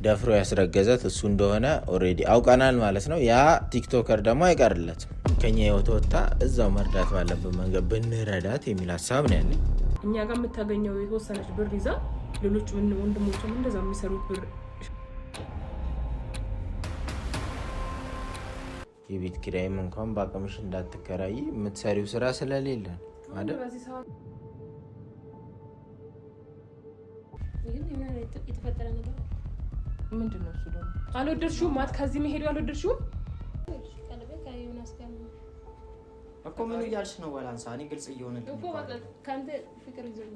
ደፍሮ ያስረገዘት እሱ እንደሆነ ኦሬዲ አውቀናል ማለት ነው። ያ ቲክቶከር ደግሞ አይቀርለትም ከኛ ህይወት ወጣ እዛው መርዳት ባለበት መንገድ ብንረዳት የሚል ሀሳብ ነው ያለኝ። እኛ ጋር የምታገኘው የተወሰነች ብር ይዛ ሌሎች ወንድሞችም እንደዛ የሚሰሩት ብር የቤት ኪራይም እንኳን በአቅምሽ እንዳትከራይ የምትሰሪው ስራ ስለሌለ አይደል? የተፈጠረ ነገር ምንድነው? እሱ ደግሞ አልወደድሽውም ማለት ከዚህ መሄዱ አልወደድሽውም እኮ ምን እያልሽ ነው? ወላንሳ እኔ ግልጽ እየሆነልኝ እኮ በቃ ካንተ ፍቅር ይዞኝ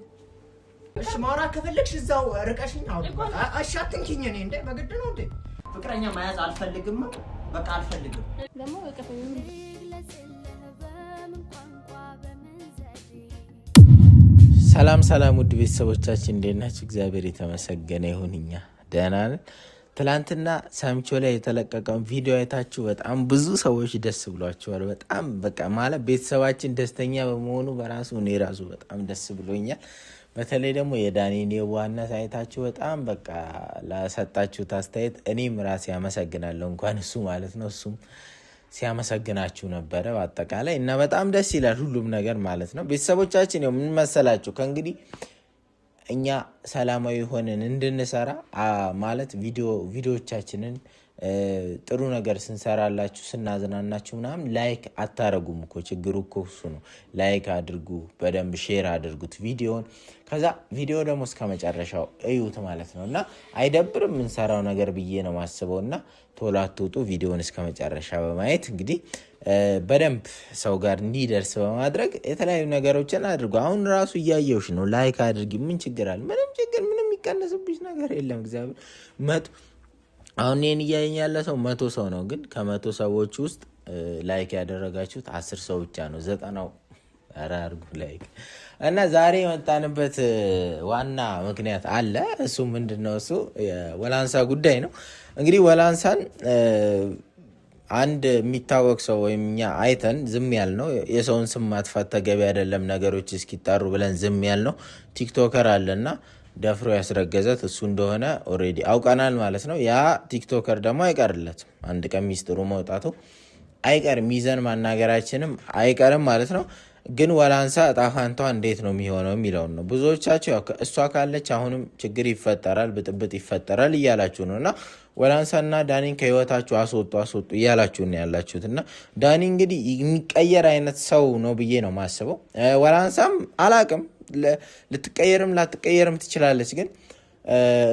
እሺ ማውራት ከፈለግሽ እዛው ርቀሽኝ አውሪ። በቃ እሺ አትንኪኝ። እኔ እንደ በግድ ነው እንዴ ፍቅረኛ መያዝ አልፈልግም። በቃ አልፈልግም ደግሞ በቃ ሰላም ውድ ቤተሰቦቻችን እንዴት ናችሁ? እግዚአብሔር የተመሰገነ ይሁን እኛ ደህና ነን። ትላንትና ሳምቾ ላይ የተለቀቀውን ቪዲዮ አይታችሁ በጣም ብዙ ሰዎች ደስ ብሏቸዋል። በጣም በቃ ማለት ቤተሰባችን ደስተኛ በመሆኑ በራሱ እኔ ራሱ በጣም ደስ ብሎኛል። በተለይ ደግሞ የዳኒን የዋህነት አይታችሁ በጣም በቃ ለሰጣችሁት አስተያየት እኔም ራሴ አመሰግናለሁ። እንኳን እሱ ማለት ነው እሱም ሲያመሰግናችሁ ነበረ በአጠቃላይ እና በጣም ደስ ይላል ሁሉም ነገር ማለት ነው። ቤተሰቦቻችን ነው ምን መሰላችሁ ከእንግዲህ እኛ ሰላማዊ ሆነን እንድንሰራ ማለት ቪዲዮዎቻችንን ጥሩ ነገር ስንሰራላችሁ ስናዝናናችሁ ምናምን ላይክ አታረጉም እኮ ችግሩ እኮ እሱ ነው። ላይክ አድርጉ፣ በደንብ ሼር አድርጉት ቪዲዮን። ከዛ ቪዲዮ ደግሞ እስከ መጨረሻው እዩት ማለት ነው እና አይደብርም የምንሰራው ነገር ብዬ ነው ማስበው እና ቶሎ አትውጡ። ቪዲዮን እስከ መጨረሻ በማየት እንግዲህ በደንብ ሰው ጋር እንዲደርስ በማድረግ የተለያዩ ነገሮችን አድርጉ። አሁን ራሱ እያየውሽ ነው። ላይክ አድርጊ። ምን ችግር አለ? ምንም የሚቀነስብሽ ነገር የለም። እግዚአብሔር አሁን እኔን እያየኝ ያለ ሰው 100 ሰው ነው። ግን ከ100 ሰዎች ውስጥ ላይክ ያደረጋችሁት 10 ሰው ብቻ ነው። 90ው አራርጉ ላይክ። እና ዛሬ የመጣንበት ዋና ምክንያት አለ። እሱ ምንድነው? እሱ ወላንሳ ጉዳይ ነው። እንግዲህ ወላንሳን አንድ የሚታወቅ ሰው ወይም እኛ አይተን ዝም ያልነው የሰውን ስም ማጥፋት ተገቢ አይደለም ነገሮች እስኪጣሩ ብለን ዝም ያልነው ቲክቶከር አለና ደፍሮ ያስረገዘት እሱ እንደሆነ ኦሬዲ አውቀናል ማለት ነው። ያ ቲክቶከር ደግሞ አይቀርለትም። አንድ ቀን ሚስጥሩ መውጣቱ አይቀርም፣ ይዘን ማናገራችንም አይቀርም ማለት ነው። ግን ወላንሳ እጣ ፈንታዋ እንዴት ነው የሚሆነው የሚለውን ነው። ብዙዎቻችሁ እሷ ካለች አሁንም ችግር ይፈጠራል፣ ብጥብጥ ይፈጠራል እያላችሁ ነው እና ወላንሳና ዳኒን ከህይወታችሁ አስወጡ እያላችሁ ነው ያላችሁት እና ዳኒ እንግዲህ የሚቀየር አይነት ሰው ነው ብዬ ነው ማስበው። ወላንሳም አላቅም ልትቀየርም ላትቀየርም ትችላለች። ግን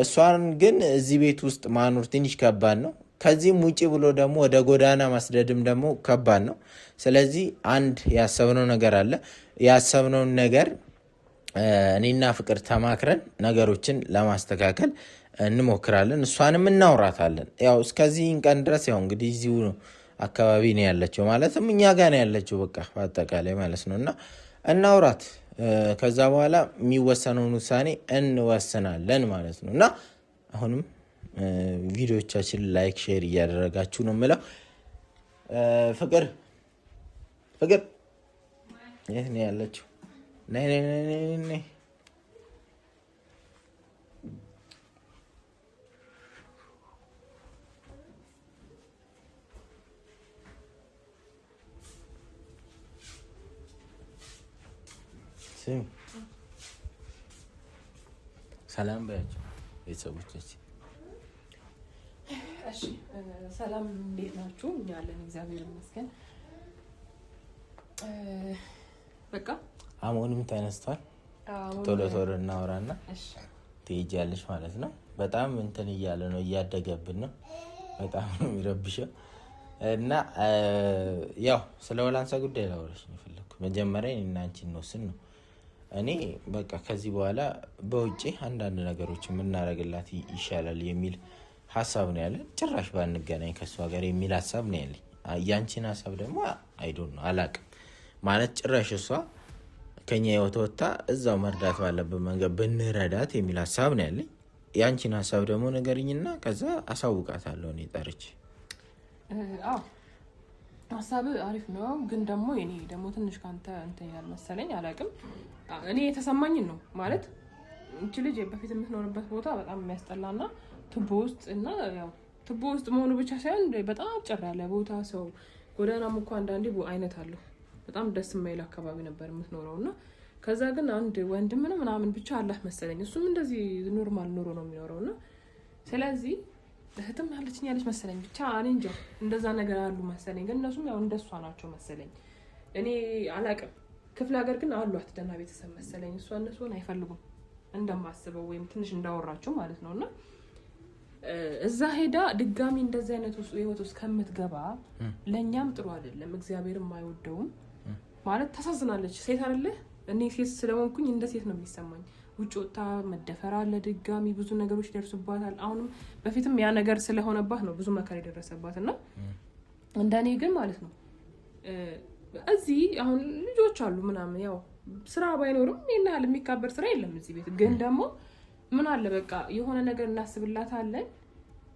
እሷን ግን እዚህ ቤት ውስጥ ማኖር ትንሽ ከባድ ነው። ከዚህም ውጪ ብሎ ደግሞ ወደ ጎዳና ማስደድም ደግሞ ከባድ ነው። ስለዚህ አንድ ያሰብነው ነገር አለ። ያሰብነውን ነገር እኔና ፍቅር ተማክረን ነገሮችን ለማስተካከል እንሞክራለን። እሷንም እናውራታለን። ያው እስከዚህ ቀን ድረስ ያው እንግዲህ እዚሁ አካባቢ ነው ያለችው፣ ማለትም እኛ ጋር ነው ያለችው በቃ በአጠቃላይ ማለት ነው እና እናውራት። ከዛ በኋላ የሚወሰነውን ውሳኔ እንወስናለን ማለት ነው እና አሁንም ቪዲዮቻችን ላይክ ሼር እያደረጋችሁ ነው የምለው። ፍቅር የት ነው ያለችው? ነይ ሰላም በያቸው ቤተሰቦቻችን። እሺ ሰላም እንዴት ናችሁ? እኛ አለን እግዚአብሔር ይመስገን። በቃ አሁንም ተነስቷል። ቶሎ እናወራና ትሄጃለሽ ማለት ነው። በጣም እንትን እያለ ነው፣ እያደገብን ነው። በጣም ነው የሚረብሸው እና ያው ስለ ወላንሳ ጉዳይ ላወራሽ ነው የፈለኩት። መጀመሪያ እኔና አንቺ እንወስን ነው። እኔ በቃ ከዚህ በኋላ በውጪ አንዳንድ ነገሮች የምናረግላት ይሻላል የሚል ሀሳብ ነው ያለ። ጭራሽ ባንገናኝ ከሷ ጋር የሚል ሀሳብ ነው ያለኝ። ያንቺን ሀሳብ ደግሞ አይዶን ነው አላቅም ማለት ጭራሽ እሷ ከኛ ወጣ እዛው መርዳት ባለበት መንገድ ብንረዳት የሚል ሀሳብ ነው ያለኝ። ያንቺን ሀሳብ ደግሞ ነገርኝና ከዛ አሳውቃታለሁ እኔ ጠርቼ። አዎ ሀሳብ አሪፍ ነው፣ ግን ደግሞ እኔ ደግሞ ትንሽ ካንተ እንትን ያል መሰለኝ አላቅም። እኔ የተሰማኝን ነው ማለት እንቺ ልጅ በፊት የምትኖርበት ቦታ በጣም የሚያስጠላና ቱቦ ውስጥ እና ያው ቱቦ ውስጥ መሆኑ ብቻ ሳይሆን በጣም ጭር ያለ ቦታ ሰው ጎዳናም እኮ አንዳንዴ አይነት አለው። በጣም ደስ የማይል አካባቢ ነበር የምትኖረው እና ከዛ ግን አንድ ወንድም ምናምን ብቻ አላህ መሰለኝ እሱም እንደዚህ ኖርማል ኑሮ ነው የሚኖረው እና ስለዚህ እህትም ያለችኝ ያለች መሰለኝ ብቻ እኔ እንጃ እንደዛ ነገር አሉ መሰለኝ። ግን እነሱም ያው እንደሷ ናቸው መሰለኝ እኔ አላቅም። ክፍለ ሀገር ግን አሏት ደህና ቤተሰብ መሰለኝ እሷ እነሱን አይፈልጉም እንደማስበው ወይም ትንሽ እንዳወራቸው ማለት ነው። እና እዛ ሄዳ ድጋሚ እንደዚህ አይነት ህይወት ውስጥ ከምትገባ ለእኛም ጥሩ አይደለም፣ እግዚአብሔርም አይወደውም ማለት ታሳዝናለች። ሴት አይደለ እኔ ሴት ስለሆንኩኝ እንደ ሴት ነው የሚሰማኝ። ውጭ ወጣ መደፈር አለ፣ ድጋሚ ብዙ ነገሮች ይደርሱባታል። አሁንም በፊትም ያ ነገር ስለሆነባት ነው ብዙ መከራ የደረሰባት እና እንደኔ ግን ማለት ነው እዚህ አሁን ልጆች አሉ ምናምን ያው ስራ ባይኖርም ይሄን ያህል የሚካበር ስራ የለም እዚህ ቤት። ግን ደግሞ ምን አለ በቃ የሆነ ነገር እናስብላታለን።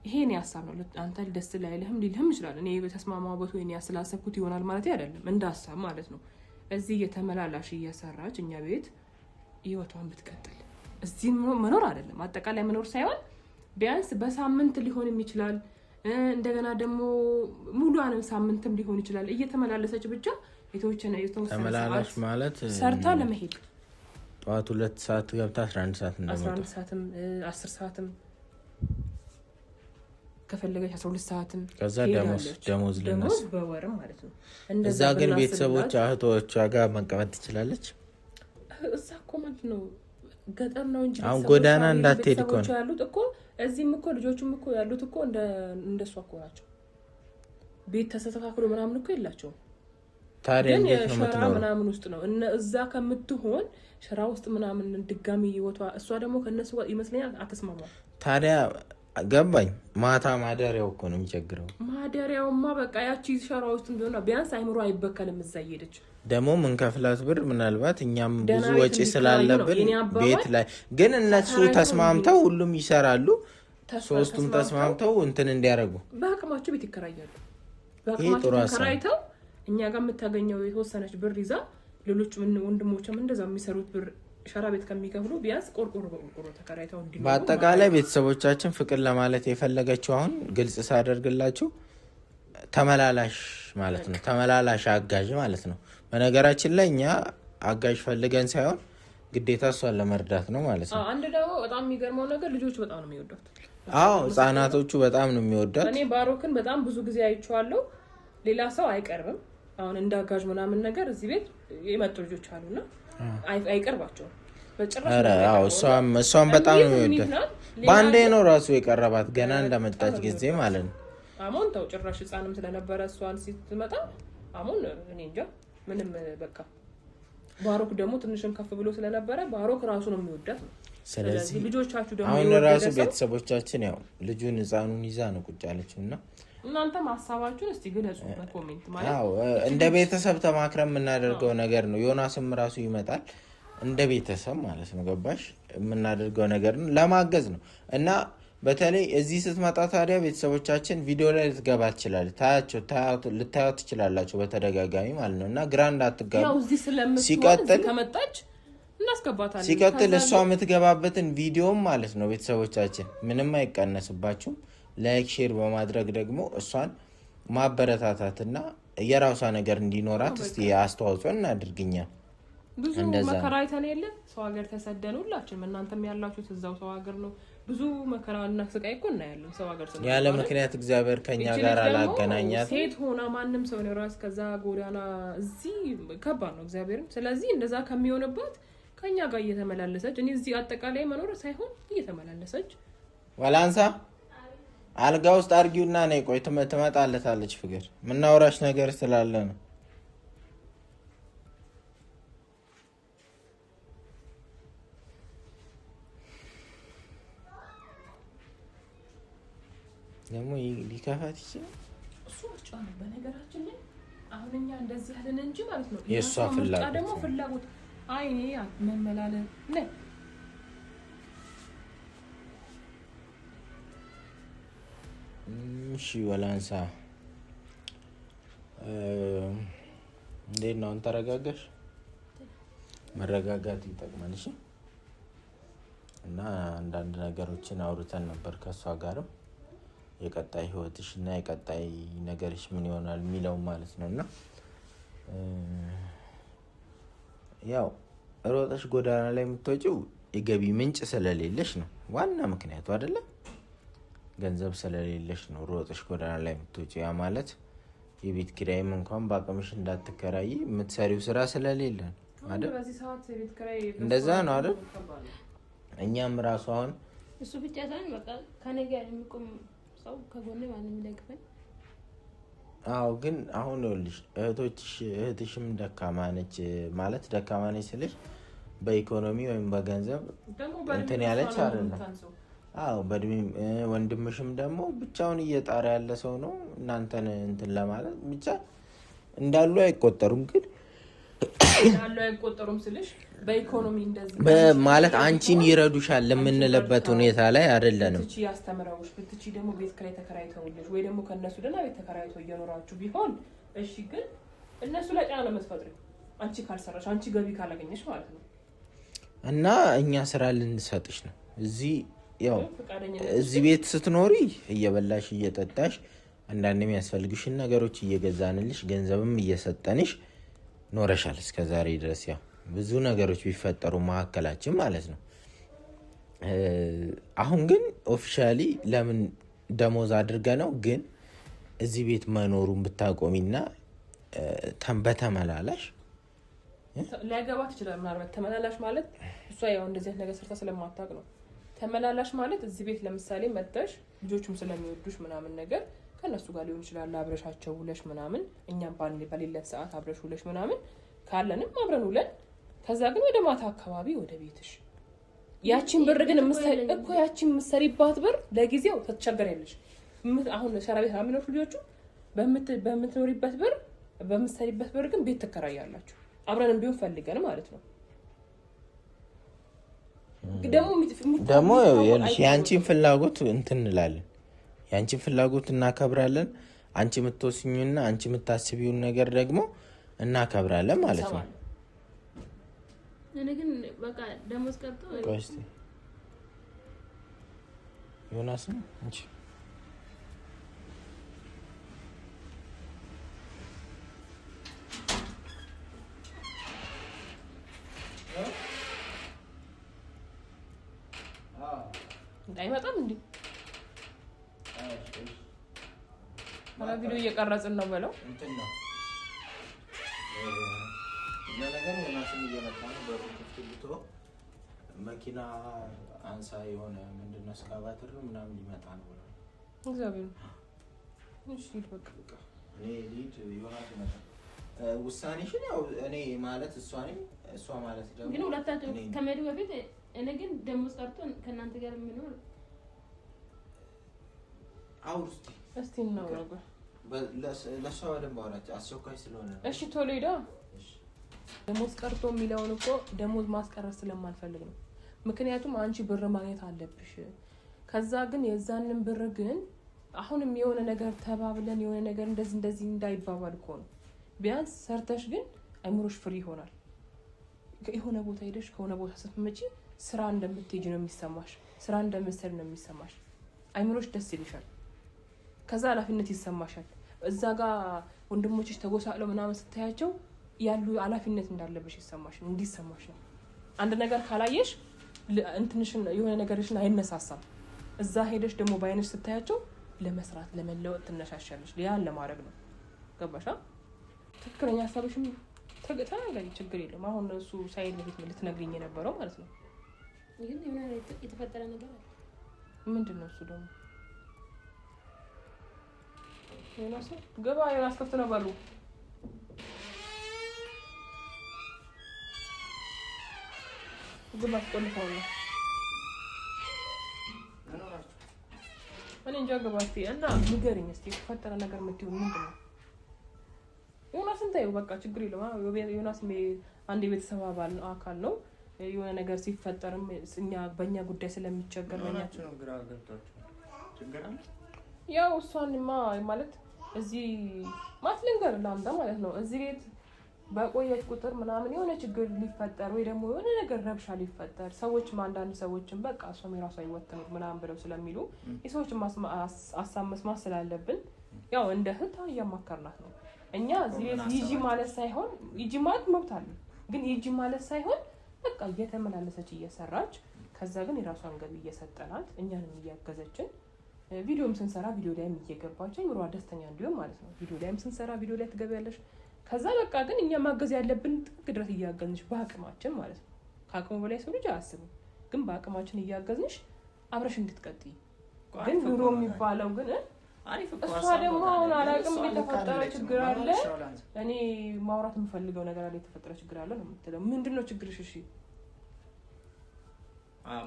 ይሄን ያሳብ ነው አንተ ደስ ላይልህም ሊልህም ይችላል። እኔ በተስማማበት ወይ ያስላሰብኩት ይሆናል ማለት አይደለም፣ እንዳሳብ ማለት ነው። እዚህ የተመላላሽ እየሰራች እኛ ቤት ህይወቷን ብትቀጥል እዚህ መኖር አይደለም አጠቃላይ መኖር ሳይሆን ቢያንስ በሳምንት ሊሆንም ይችላል፣ እንደገና ደግሞ ሙሉንም ሳምንትም ሊሆን ይችላል። እየተመላለሰች ብቻ የተወሰነ ተመላላሽ ማለት ሰርታ ለመሄድ ጠዋት 2 ሰዓት ገብታ 11 ሰዓት እንደመጣ 11 ሰዓትም 10 ሰዓትም ከፈለገች 12 ሰዓትም ከዛ ደሞዝ ለነሱ በወርም ማለት ነው። እዛ ግን ቤተሰቦች እህቶቿ ጋር መቀመጥ ትችላለች። እዛ እኮ ማለት ነው ገጠር ነው እንጂ አሁን ጎዳና እንዳትሄድ እኮ ነው ያሉት እኮ እዚህም እኮ ልጆቹም እኮ ያሉት እኮ እንደሷ እኮ ናቸው። ቤት ተስተካክሎ ምናምን እኮ የላቸውም። ታዲያ እንዴት ነው ሸራ ምናምን ውስጥ ነው እዛ ከምትሆን ሸራ ውስጥ ምናምን ድጋሚ ይወጣ። እሷ ደግሞ ከነሱ ጋር ይመስለኛል አትስማማም። ታዲያ ገባኝ። ማታ ማደሪያው እኮ ነው የሚቸግረው። ማደሪያውማ በቃ ያቺ ሸራ ውስጥ ቢሆን ቢያንስ አይምሮ አይበከልም። እዛ እየሄደች ደግሞ ምን ከፍላት ብር ምናልባት እኛም ብዙ ወጪ ስላለብን ቤት ላይ ግን እነሱ ተስማምተው ሁሉም ይሰራሉ። ሶስቱም ተስማምተው እንትን እንዲያደርጉ በአቅማቸው ቤት ይከራያሉ። በአቅማቸው ተከራይተው እኛ ጋር የምታገኘው የተወሰነች ብር ይዛ ሌሎች ወንድሞችም እንደዛው የሚሰሩት ብር ሸራ ቤት ከሚከፍሉ ቢያንስ ቆርቆሮ በቆርቆሮ ተከራይተው እንዲኖሩ። በአጠቃላይ ቤተሰቦቻችን ፍቅር ለማለት የፈለገችው አሁን ግልጽ ሳደርግላችሁ ተመላላሽ ማለት ነው። ተመላላሽ አጋዥ ማለት ነው። በነገራችን ላይ እኛ አጋዥ ፈልገን ሳይሆን ግዴታ እሷን ለመርዳት ነው ማለት ነው። አንድ ደግሞ በጣም የሚገርመው ነገር ልጆቹ በጣም ነው የሚወዷት። አዎ ህጻናቶቹ በጣም ነው የሚወዷት። እኔ ባሮክን በጣም ብዙ ጊዜ አይቼዋለሁ። ሌላ ሰው አይቀርብም። አሁን እንደ አጋዥ ምናምን ነገር እዚህ ቤት የመጡ ልጆች አሉና አይቀርባቸውም በጭራሽ። እሷን በጣም ነው የሚወዷት። በአንዴ ነው ራሱ የቀረባት ገና እንደመጣች ጊዜ ማለት ነው። አሁን ተው ጭራሽ ህፃንም ስለነበረ እሷን ስትመጣ አሁን እኔ እንጃ ምንም በቃ ባሮክ ደግሞ ትንሽም ከፍ ብሎ ስለነበረ ባሮክ ራሱ ነው የሚወዳት ነው። ስለዚህ ልጆቻችሁ ደግሞ አሁን ራሱ ቤተሰቦቻችን ያው ልጁን ህፃኑን ይዛ ነው ቁጭ ያለችውና እናንተም ሀሳባችሁን እስቲ ግለጹ በኮሜንት ማለት አዎ እንደ ቤተሰብ ተማክረን የምናደርገው ነገር ነው። ዮናስም ራሱ ይመጣል እንደ ቤተሰብ ማለት ነው። ገባሽ? የምናደርገው ነገር ነው ለማገዝ ነው። እና በተለይ እዚህ ስትመጣ ታዲያ ቤተሰቦቻችን ቪዲዮ ላይ ልትገባ ትችላለች። ልታዩት ትችላላችሁ በተደጋጋሚ ማለት ነው። እና ግራ እንዳትጋቡ። ሲቀጥል እሷ የምትገባበትን ቪዲዮም ማለት ነው ቤተሰቦቻችን ምንም አይቀነስባችሁም። ላይክ ሼር በማድረግ ደግሞ እሷን ማበረታታትና የራሷ ነገር እንዲኖራት እስቲ አስተዋጽኦ እናድርግኛል። ብዙ መከራ አይተን የለ ሰው ሀገር ተሰደን ሁላችንም እናንተም ያላችሁት እዛው ሰው ሀገር ነው። ብዙ መከራና ስቃይ እኮ እናያለን ሰው ሀገር ስለሆነ ያለ ምክንያት እግዚአብሔር ከኛ ጋር አላገናኛት። ሴት ሆና ማንም ሰው ነው ራስ ከዛ ጎዳና እዚህ ከባድ ነው እግዚአብሔርን። ስለዚህ እንደዛ ከሚሆንባት ከኛ ጋር እየተመላለሰች እኔ እዚህ አጠቃላይ መኖር ሳይሆን እየተመላለሰች ወላንሳ አልጋ ውስጥ አርጊውና ነይ ቆይ ትመጣለታለች። ፍቅር ምናወራሽ ነገር ስላለ ነው። ደግሞ ሊከፋት ይችላል። እሱ ብቻ ነው በነገራችን ላይ አሁን እኛ እንደዚህ ያለን እንጂ ማለት ነው። የእሷ ፍላጎት ደግሞ ፍላጎት አይኔ መመላለን ነይ እሺ ወላንሳ እንዴት ነው? ተረጋጋሽ? መረጋጋት ይጠቅማል። እሺ እና አንዳንድ ነገሮችን አውርተን ነበር ከእሷ ጋርም የቀጣይ ህይወትሽ እና የቀጣይ ነገርሽ ምን ይሆናል የሚለው ማለት ነው። እና ያው ሮጠሽ ጎዳና ላይ የምትወጪው የገቢ ምንጭ ስለሌለሽ ነው ዋና ምክንያቱ አይደለም። ገንዘብ ስለሌለሽ ነው ሮጠሽ ጎዳና ላይ የምትወጪው። ያ ማለት የቤት ኪራይም እንኳን በአቅምሽ እንዳትከራይ የምትሰሪው ስራ ስለሌለ ነው አይደል? እንደዛ ነው አይደል? እኛም ራሱ አሁን እሱ ብቻ ሳይሆን በቃ ከኔ ጋር የሚቆም ሰው ከጎኔ ማንም ይደግፈኝ። አዎ ግን አሁን ይኸውልሽ እህትሽም ደካማ ነች ማለት ደካማ ነች ስልሽ በኢኮኖሚ ወይም በገንዘብ እንትን ያለች አይደለም። አዎ በእድሜም ወንድምሽም ደግሞ ብቻውን እየጣረ ያለ ሰው ነው። እናንተን እንትን ለማለት ብቻ እንዳሉ አይቆጠሩም። ግን እንዳሉ አይቆጠሩም ስልሽ በኢኮኖሚ እንደዚህ ማለት አንቺን ይረዱሻል ለምንለበት ሁኔታ ላይ አይደለንም። ብትቺ ያስተምረውሽ ብትቺ ደግሞ ቤት ኪራይ ተከራይተውልሽ ወይ ደግሞ ከነሱ ደህና ቤት ተከራይተው እየኖራችሁ ቢሆን እሺ። ግን እነሱ ላይ ጫና ነው የምትፈጥሪው አንቺ ካልሰራሽ፣ አንቺ ገቢ ካላገኘሽ ማለት ነው። እና እኛ ስራ ልንሰጥሽ ነው እዚህ ቤት ስትኖሪ እየበላሽ እየጠጣሽ አንዳንድ የሚያስፈልግሽን ነገሮች እየገዛንልሽ ገንዘብም እየሰጠንሽ ኖረሻል እስከዛሬ ድረስ። ያው ብዙ ነገሮች ቢፈጠሩ መሀከላችን ማለት ነው። አሁን ግን ኦፊሻሊ ለምን ደሞዝ አድርገ ነው ግን እዚህ ቤት መኖሩን ብታቆሚና በተመላላሽ ሊያገባት ይችላል። ምናልባት ተመላላሽ ማለት እሷ ያው እንደዚህ ነገር ሰርታ ስለማታውቅ ነው። ተመላላሽ ማለት እዚህ ቤት ለምሳሌ መጥተሽ ልጆቹም ስለሚወዱሽ ምናምን ነገር ከነሱ ጋር ሊሆን ይችላል አብረሻቸው ውለሽ ምናምን፣ እኛም በሌለን ሰዓት አብረሽ ውለሽ ምናምን ካለንም አብረን ውለን ከዛ ግን ወደ ማታ አካባቢ ወደ ቤትሽ ያቺን ብር ግን ያቺን የምትሰሪባት ብር ለጊዜው ትቸገሪያለሽ። አሁን ሸራ ቤት የሚኖሩ ልጆቹ በምትኖሪበት ብር በምትሰሪበት ብር ግን ቤት ትከራያላችሁ አብረን ቢሆን ፈልገን ማለት ነው። ደግሞ የአንቺን ፍላጎት እንትን እንላለን፣ የአንቺን ፍላጎት እናከብራለን። አንቺ የምትወስኙና አንቺ የምታስቢውን ነገር ደግሞ እናከብራለን ማለት ነው። እኔ ግን በቃ ደሞዝ ቀርቶ ዮናስ ነው እንጂ አይመጣም እንዴ? አላ ቪዲዮ እየቀረጽን ነው በለው እንትን ነው ነገር ዮናስን እየመጣ ነው። በሩክፍትልቶ መኪና አንሳ የሆነ ምንድነው እስካቫተር ምናምን ሊመጣ ነው ብለው እግዚአብሔር እሺ በቃ እኔ ሊድ ዮናስ ይመጣ ውሳኔሽን ያው እኔ ማለት እሷ ማለት ደግሞ ግን ሁለታችሁ ከመሄዱ በፊት እኔ ግን ደሞዝ ቀርቶ ከእናንተ ጋር የሚኖር አውርስቲ እስቲ ነው ነገር ለሷ ወደም ባወራች አስቸኳይ ስለሆነ እሺ ቶሎ ሄዳ ደሞዝ ቀርቶ የሚለውን እኮ ደሞዝ ማስቀረት ስለማልፈልግ ነው። ምክንያቱም አንቺ ብር ማግኘት አለብሽ። ከዛ ግን የዛንን ብር ግን አሁንም የሆነ ነገር ተባብለን የሆነ ነገር እንደዚህ እንዳይባባል እኮ ነው። ቢያንስ ሰርተሽ ግን አይምሮሽ ፍሪ ይሆናል። የሆነ ቦታ ሄደሽ ከሆነ ቦታ ስትመጪ ስራ እንደምትሄጂ ነው የሚሰማሽ፣ ስራ እንደምትሰሪ ነው የሚሰማሽ። አይምሮሽ ደስ ይልሻል። ከዛ ኃላፊነት ይሰማሻል። እዛ ጋር ወንድሞችሽ ተጎሳቅለው ምናምን ስታያቸው ያሉ ኃላፊነት እንዳለብሽ ይሰማሽ ነው እንዲሰማሽ ነው። አንድ ነገር ካላየሽ እንትንሽን የሆነ ነገርሽን አይነሳሳም። እዛ ሄደሽ ደግሞ ባይነሽ ስታያቸው ለመስራት ለመለወጥ ትነሻሻለሽ። ያን ለማድረግ ነው። ገባሽ? ትክክለኛ ሀሳብሽም ተገታገኝ ችግር የለም። አሁን እሱ ሳይል በፊት ልትነግሪኝ የነበረው ማለት ነው። ግን የሆነ የተፈጠረ ነገር አለ። ምንድነው እሱ ደግሞ? ዮናስ ገባ። ዮናስ ከፍቶ ነው ባሉ ግባ ቆልፈው ነው እኔ እንጃ። ገባ እስኪ እና ንገሪኝ እስኪ የተፈጠረ ነገር የምትይው ምንድን ነው? ዮናስን ታየው በቃ ችግር የለውም። ዮናስ አንድ የቤተሰብ አካል ነው። የሆነ ነገር ሲፈጠርም በእኛ ጉዳይ ስለሚቸገር በእኛችን ነው ግራ ገብቷቸው ችግር አለ። ያው እሷንማ ማለት እዚህ ማትለንገር ላምዳ ማለት ነው። እዚህ ቤት በቆየች ቁጥር ምናምን የሆነ ችግር ሊፈጠር ወይ ደግሞ የሆነ ነገር ረብሻ ሊፈጠር ሰዎችም አንዳንድ ሰዎችም በቃ እሷም የራሷ ህይወት ትኑር ምናምን ብለው ስለሚሉ የሰዎችን ሀሳብ መስማት ስላለብን ያው እንደ እህት እያማከርናት ነው። እኛ ይጂ ማለት ሳይሆን ይጂ ማለት መብት አለ፣ ግን ይጂ ማለት ሳይሆን በቃ እየተመላለሰች እየሰራች ከዛ ግን የራሷን ገቢ እየሰጠናት እኛንም እያገዘችን ቪዲዮም ስንሰራ ቪዲዮ ላይም እየገባችን ኑሯ ደስተኛ እንዲሆን ማለት ነው። ቪዲዮ ላይም ስንሰራ ቪዲዮ ላይ ትገቢያለሽ። ከዛ በቃ ግን እኛ ማገዝ ያለብን ጥግ ድረስ እያገዝንሽ በአቅማችን ማለት ነው። ከአቅሙ በላይ ሰው ልጅ አያስብም፣ ግን በአቅማችን እያገዝንሽ አብረሽ እንድትቀጥይ ግን ኑሮ የሚባለው ግን እሷ ደግሞ አሁን አላቅም የተፈጠረ ችግር አለ፣ እኔ ማውራት የምፈልገው ነገር አለ፣ የተፈጠረ ችግር አለ ነው የምትለው። ምንድነው ችግርሽ? እሺ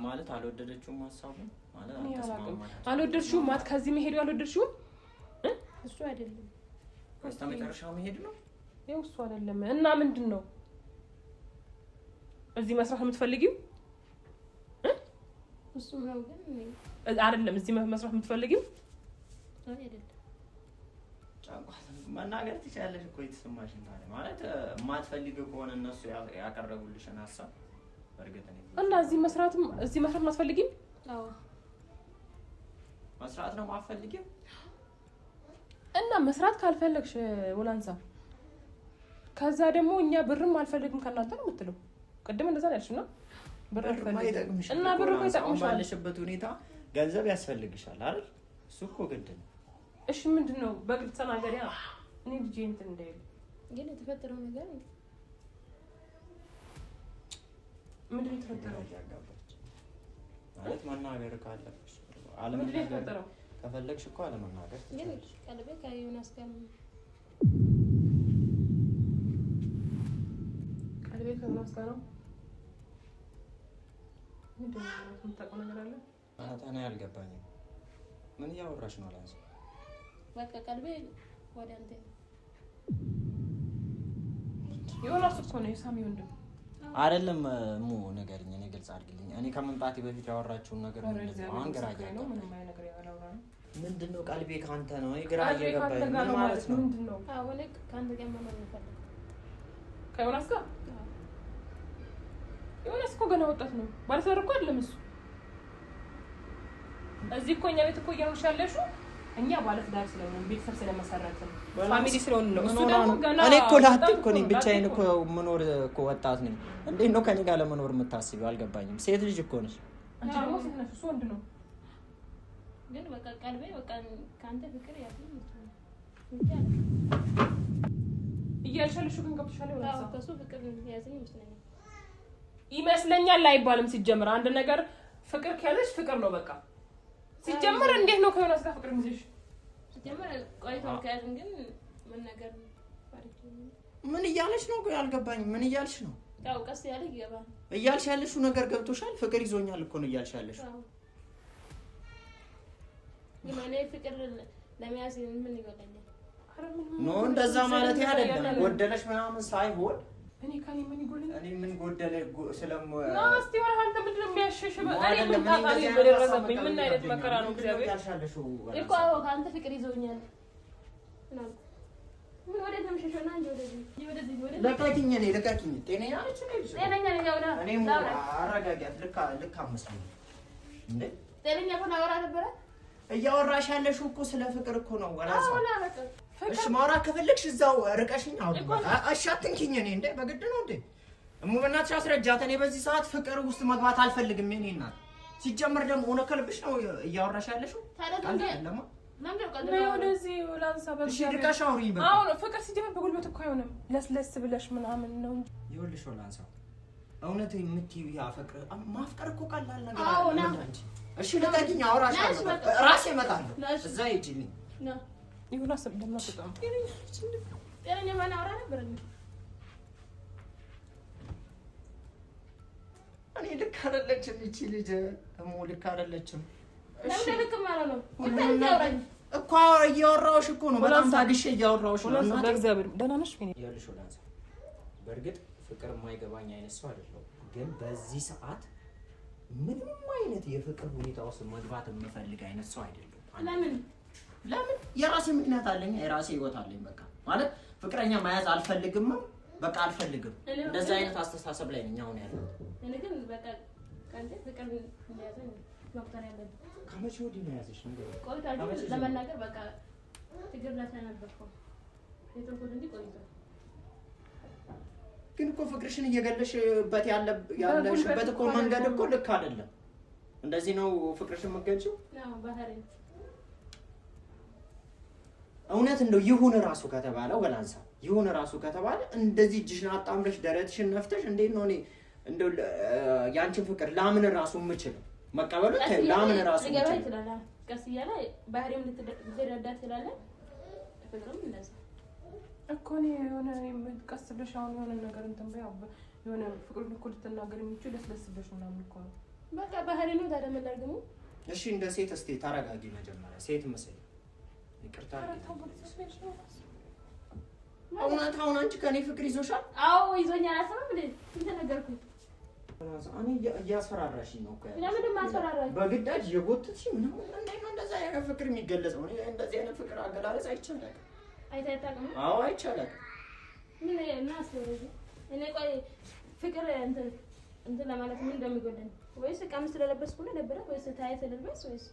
ማለት አልወደደችውም ሀሳቡን ማለት አልወደድሽውም ማለት ከዚህ መሄዱ አልወደድሽውም እሱ አይደለም በስተመጨረሻው መሄድ ነው ይኸው እሱ አይደለም እና ምንድነው እዚህ መስራት የምትፈልጊው እሱ ነው ግን አይደለም እዚህ መስራት የምትፈልጊው አይደለም ጫንቋት መናገር ትችላለሽ እኮ የተሰማሽን ታዲያ ማለት የማትፈልጊው ከሆነ እነሱ ያቀረቡልሽን ሀሳብ በእርግጥ ነው እና እዚህ መስራት ማትፈልጊው አዎ መስራት ነው ማትፈልጊው እና መስራት ካልፈለግሽ ወላንሳ ከዛ ደግሞ እኛ ብርም አልፈልግም ከናንተ ነው የምትለው። ቅድም እንደዛ ነው ያልሽና ብር አልፈልግም እና ብር ነው ይጠቅምሻል ባለሽበት ሁኔታ ገንዘብ ያስፈልግሻል አይደል? እሱ እኮ ግድ ነው። እሺ ምንድነው በግልጽ ተናገሪያ። እኔ ልጄ እንትን እንደይል ግን የተፈጠረው ነገር ምንድነው የተፈጠረው? ማለት መናገር ካለብሽ አለመናገር ከፈለግሽ እኮ አለመናገር ግን ቀልቤ ከዮናስ ጋር ቀልቤ ከዮናስ ጋር ነው። ምንድነው የምታውቀው ነገር አለ? እኔ አልገባኝም። ምን እያወራሽ ነው? አላንስ በቃ ቀልቤ ወደ አንተ ዮናስ እኮ ነው የሳሚ ወንድም አይደለም። ሙ ነገርኝ፣ እኔ ግልጽ አድርግልኝ። እኔ ከመምጣቴ በፊት ያወራችሁን ነገር አሁን ግራ እየገባኝ ነው። ምንድነው ቀልቤ ካንተ ነው? እኔ ግራ እየገባኝ ምን ማለት ነው? ምንድነው? አሁን ካንተ ጋር መኖር ፈልግ ከዮናስ ጋር ዮናስ እኮ ገና ወጣት ነው። ባለትዳር እኮ አይደለም እሱ። እዚህ እኮ እኛ ቤት እኮ እየኖርሽ ያለሽው እኛ ባለትዳር ስለሆነ ቤተሰብ ስለመሰረትን ፋሚሊ ስለሆነ ነው። እሱ ደግሞ ገና እኔ እኮ ላጥ እኮ ነኝ፣ ብቻዬን እኮ መኖር እኮ ወጣት ነኝ። እንዴት ነው ከኔ ጋር ለመኖር የምታስቢው? አልገባኝም። ሴት ልጅ እኮ ነሽ። አንቺ ደግሞ ሴት ነሽ፣ እሱ ወንድ ነው። ግን በቃ ቀልቤ በቃ ካንተ ፍቅር ያለው እያልሻለሽ ግን ገብቶሻል። አዎ ከሱ ፍቅር ያዘኝ ይመስለኛል አይባልም። ሲጀምር አንድ ነገር ፍቅር ከያለሽ ፍቅር ነው በቃ። ሲጀምር እንዴት ነው ከዮናስ ጋር ፍቅር ምንሽ? ሲጀምር ቆይቷል ከያዝን ግን ምን ነገር ምን እያለሽ ነው? አልገባኝም። ምን እያልሽ ነው? ያው ቀስ ያለ ይገባል እያልሽ ያለሽው ነገር ገብቶሻል? ፍቅር ይዞኛል እኮ ነው እያልሽ ያለሽው። ግን እኔ ፍቅር ለመያዝ ምን ይበቃኛል? ኖ እንደዛ ማለት አይደለም። ጎደለሽ ምናምን ሳይሆን እኔ ካኔ ምን ይጎልኝ? እኔ ምን ጎደለ ስለሞ ናስቲ ወራ አንተ ምንድነው የሚያሸሽ? እኔ ምን ታጣሪ በደረሰብኝ ምን አይነት መከራ ነው? እግዚአብሔር እኮ አዎ ካንተ ፍቅር ይዞኛል። ምን ወደ ተምሸሽና እንጂ ወደ ለቃኪኝ እኔ ለቃኪኝ ጤነኛ ነች ጤነኛ ነኝ። ያውና እኔም አረጋጋት ልክ አመስለኝ እንዴ ጤነኛ ሆነ አወራ ነበር። እያወራሽ ያለሽው እኮ ስለ ፍቅር እኮ ነው። ወላሳ እሺ ማውራት ከፈለግሽ እዛው ርቀሽኝ አውሪ። እሺ አትንኪኝ። እኔ እንዴ በግድ ነው እንዴ? እሙ በእናትሽ አስረጃት። እኔ በዚህ ሰዓት ፍቅር ውስጥ መግባት አልፈልግም። የኔ እናት ሲጀመር ደግሞ ሆነ ከልብሽ ነው እያወራሽ ያለሽው። ታለማ ወደዚህ ላንሳ እሺ ርቀሽ አውሪ። በቃ አሁን ፍቅር ሲጀምር በጉልበት እኮ አይሆንም። ለስለስ ብለሽ ምናምን ነው እንጂ ይኸውልሽ ላንሳ እውነት የምትይው ያ ፍቅር ማፍቀር እኮ ቀላል ነገር አይደለም እንጂ። እሺ ልቀቂኝ፣ አውራሻለሁ። ራሴ እመጣለሁ። እዛ ሂጂልኝ ነው ዮናስ ደምና ተጣም ጤነኛ ማን አወራ ነበር እንዴ? እኔ ልክ አይደለችም እቺ ልጅ እሙ ልክ አይደለችም። እሺ ልክ ማለት ነው እኮ እያወራሁሽ እኮ ነው። በጣም ታግሼ እያወራሁሽ ነው። እና በእግዚአብሔር ደህና ነሽ? ይኸውልሽ ላንሳ በእርግጥ ፍቅር የማይገባኝ አይነት ሰው አይደለሁም፣ ግን በዚህ ሰዓት ምንም አይነት የፍቅር ሁኔታ ውስጥ መግባት የምፈልግ አይነት ሰው አይደለሁም። ለምን የራሴ ምክንያት አለኝ፣ የራሴ ህይወት አለኝ። በቃ ማለት ፍቅረኛ መያዝ አልፈልግም። በቃ አልፈልግም። እንደዛ አይነት አስተሳሰብ ላይ ነኝ አሁን ያለው። እኔ ግን በቃ ካንተ ፍቅር እንደያዘኝ መቁጠር ያለብኝ ከመቼ ወዲህ ነው ያዘሽ? ቆይታችሁ ለመናገር በቃ ችግር ላይ ነበርኩ የተንኮል እንጂ ቆይቷል። ግን እኮ ፍቅርሽን እየገለሽበት ያለሽበት እኮ መንገድ እኮ ልክ አይደለም። እንደዚህ ነው ፍቅርሽን የምትገልጪው? አዎ ባህሪ እውነት እንደው ይሁን ራሱ ከተባለ ወላንሳ ይሁን ራሱ ከተባለ እንደዚህ እጅሽን አጣምረሽ ደረትሽን ነፍተሽ እንዴት ነው እኔ እንደው ያንቺን ፍቅር ላምን ራሱ የምችለው? መቀበሉ ላምን ራሱ የምችለው ቀስ እያለ ባህሪም ልትረዳ ትችላለህ። ፍቅርም እንደዛ እኮ እኔ የሆነ ቀስ ብለሽ አሁን የሆነ ነገር እንትን በይ የሆነ ፍቅር እኮ ልትናገር የሚችል ለስለስ ብለሽ ምናምን እኮ ነው። በቃ ባህሪ ነው ታዲያ ምን ላድርግ? እሺ እንደ ሴት እስቲ ታረጋጊ መጀመሪያ ሴት መስል ይቅርታ እውነት አሁን አንቺ ከኔ ፍቅር ይዞሻል? አዎ ይዞኛል። አሰማም እንዴ እንተነገርኩኝ እኔ እያስፈራራሽኝ ነው እኮ ለምን ማስፈራራሽ? በግዳጅ የጎትትሽ ምንም እንዴት ነው እንደዛ አይነት ፍቅር የሚገለጸው? እኔ እንደዚህ አይነት ፍቅር አገላለጽ አይቻልም። አይታጣቅም? አዎ አይቻልም። ምን እናስለውኝ እኔ ቆይ ፍቅር እንትን ለማለት ምን እንደሚጎደኝ ወይስ ቀሚስ ስለለበስኩ ነው ደብረ ወይስ ታይት ስለለበስ ወይስ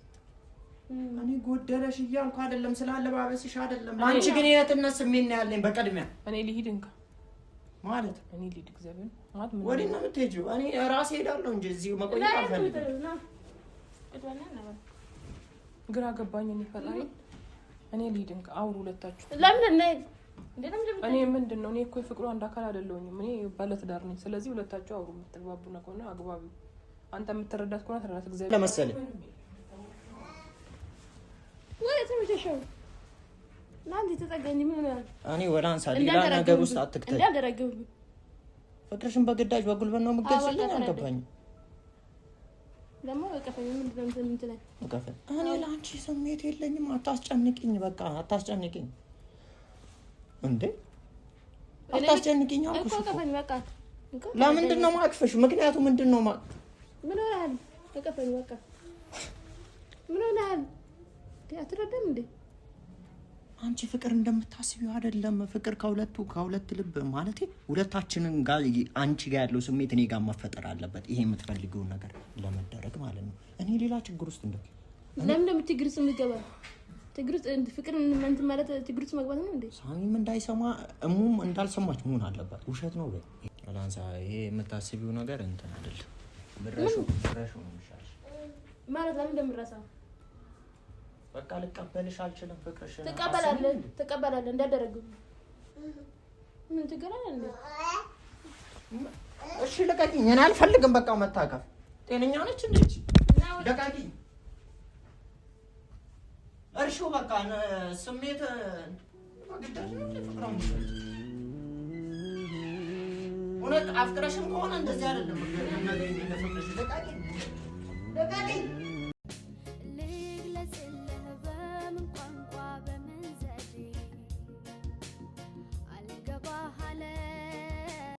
እኔ ጎደለሽ እያልኩ አይደለም፣ ስላለባበስሽ አይደለም። አንቺ ግን የትነት ስሜት ነው ያለኝ። በቀድሚያ እኔ ልሂድ እንካ ማለት እኔ ልሂድ እግዚአብሔር ማለት ምን ወዴት ነው የምትሄጂው? እኔ ራሴ ሄዳለሁ እንጂ እዚህ መቆየት አልፈልግም። ግራ ገባኝ። እኔ ፈጣሪ እኔ ልሂድ እንካ አውሩ ሁለታችሁ። ለምን እኔ ምንድን ነው እኔ እኮ ፍቅሩ አንድ አካል አይደለሁኝም። እኔ ባለትዳር ነኝ። ስለዚህ ሁለታችሁ አውሩ። የምትግባቡ ነው ከሆነ አግባቢ። አንተ የምትረዳት ከሆነ ተረዳት። እግዚአብሔር ለመሰለኝ ወይ ተመቸሽው ናንዲ ተጠጋኝ ምን ነው እኔ ወላንሳ ሌላ ነገር ውስጥ አትክተይ። እንዳደረግብ ፍቅርሽን በግዳጅ በጉልበት ነው የምትገልጽልኝ? አልገባኝም። ደግሞ እቀፈኝ ምንድነው እንትን እቀፈኝ። እኔ ለአንቺ ስሜት የለኝም። አታስጨንቂኝ፣ በቃ አታስጨንቂኝ። እንዴ አታስጨንቂኝ አልኩሽ እኮ። እቀፈኝ በቃ። ለምንድን ነው ማቅፈሽ? ምክንያቱ ምንድን ነው? ምን ሆነሃል? እቀፈኝ በቃ። ምን ሆነሃል? አትረዳም እንዴ? አንቺ ፍቅር እንደምታስቢው አይደለም። ፍቅር ከሁለት ልብ ማለት ሁለታችንን ጋር አንቺ ጋር ያለው ስሜት እኔ ጋር መፈጠር አለበት። ይሄ የምትፈልጊው ነገር ለመደረግ ማለት ነው። እኔ ሌላ ችግር ውስጥ ለምን ችግር ውስጥ የምትገባ? ችግር ውስጥ ፍቅር እንትን ማለት ችግር ውስጥ መግባት ነው እንዴ? ሳሚም እንዳይሰማ እሙም እንዳልሰማች መሆን አለባት። ውሸት ነው ወይ አላንሳ? ይሄ የምታስቢው ነገር እንትን አይደለም። ብራሹ ነው የሚሻልሽ ማለት ለምን እንደምረሳው በቃ ልቀበልሽ አልችልም። ፍቅርሽ ትቀበላለህ እንዳደረግው ምን ትገራለህ እንዴ? እሺ ልቀቂኝ። እኔ አልፈልግም በቃ መታቀፍ። ጤነኛ ነች እንዴ? ልቀቂኝ። እርሹ በቃ ስሜት ግዳጅ ነው ፍቅራው። እውነት አፍቅረሽም ከሆነ እንደዚህ አይደለም ነገር ለፍቅርሽ ልቀቂኝ።